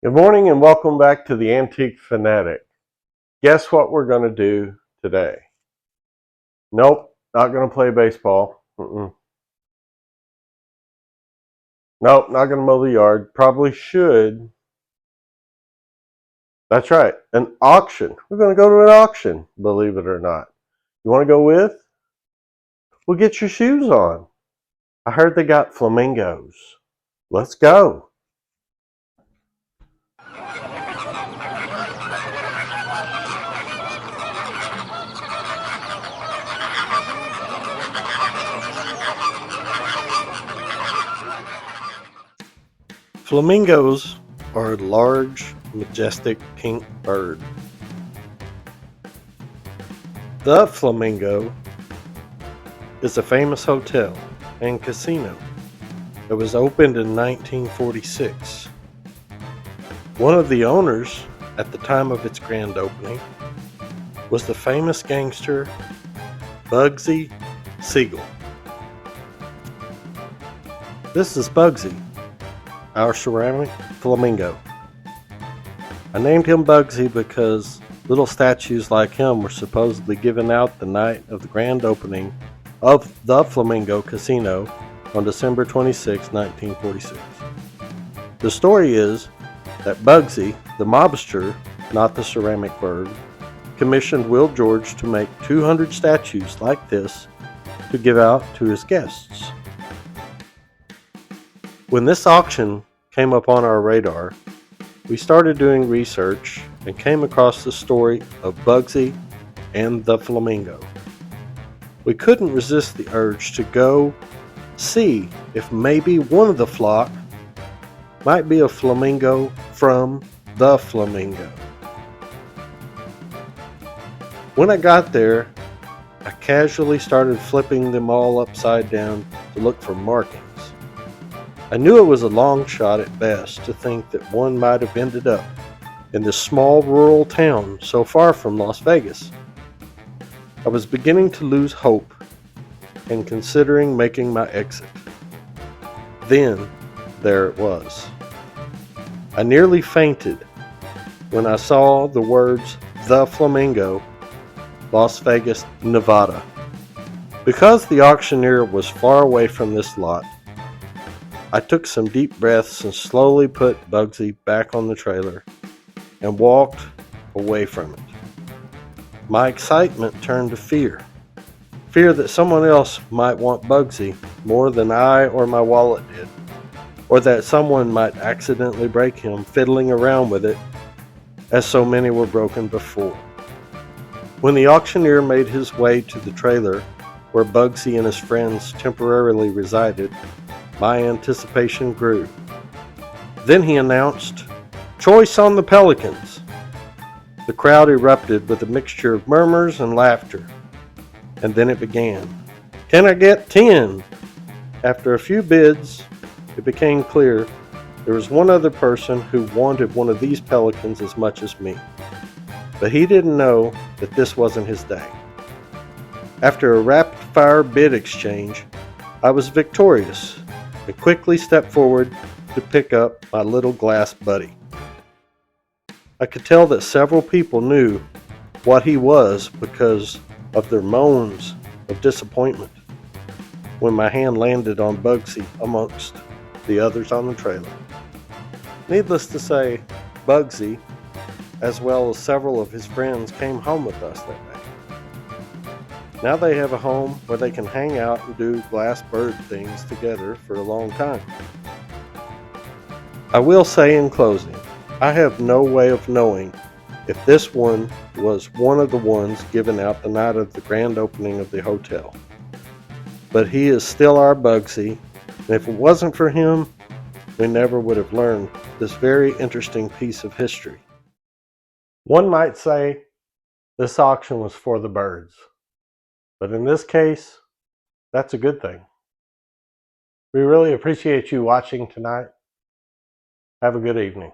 Good morning and welcome back to the Antique FANatic. Guess what we're going to do today? Nope, not going to play baseball. Nope, not going to mow the yard. Probably should. That's right, an auction. We're going to go to an auction, believe it or not. You want to go with? Well, get your shoes on. I heard they got flamingos. Let's go. Flamingos are a large, majestic pink bird. The Flamingo is a famous hotel and casino that was opened in 1946. One of the owners at the time of its grand opening was the famous gangster Bugsy Siegel. This is Bugsy, our ceramic flamingo. I named him Bugsy because little statues like him were supposedly given out the night of the grand opening of the Flamingo Casino on December 26, 1946. The story is that Bugsy, the mobster, not the ceramic bird, commissioned Will George to make 200 statues like this to give out to his guests. When this auction came up on our radar, we started doing research and came across the story of Bugsy and the Flamingo. We couldn't resist the urge to go see if maybe one of the flock might be a flamingo from the Flamingo. When I got there, I casually started flipping them all upside down to look for markings. I knew it was a long shot at best to think that one might have ended up in this small rural town so far from Las Vegas. I was beginning to lose hope and considering making my exit. Then, there it was. I nearly fainted when I saw the words, "The Flamingo, Las Vegas, Nevada." Because the auctioneer was far away from this lot, I took some deep breaths and slowly put Bugsy back on the trailer and walked away from it. My excitement turned to fear. Fear that someone else might want Bugsy more than I or my wallet did, or that someone might accidentally break him fiddling around with it, as so many were broken before. When the auctioneer made his way to the trailer where Bugsy and his friends temporarily resided, my anticipation grew. Then he announced, "Choice on the Pelicans." The crowd erupted with a mixture of murmurs and laughter. And then it began. "Can I get 10? After a few bids, it became clear there was one other person who wanted one of these pelicans as much as me. But he didn't know that this wasn't his day. After a rapid-fire bid exchange, I was victorious and quickly stepped forward to pick up my little glass buddy. I could tell that several people knew what he was because of their moans of disappointment when my hand landed on Bugsy amongst the others on the trailer. Needless to say, Bugsy, as well as several of his friends, came home with us that day. Now they have a home where they can hang out and do glass bird things together for a long time. I will say in closing, I have no way of knowing if this one was one of the ones given out the night of the grand opening of the hotel. But he is still our Bugsy, and if it wasn't for him, we never would have learned this very interesting piece of history. One might say this auction was for the birds, but in this case, that's a good thing. We really appreciate you watching tonight. Have a good evening.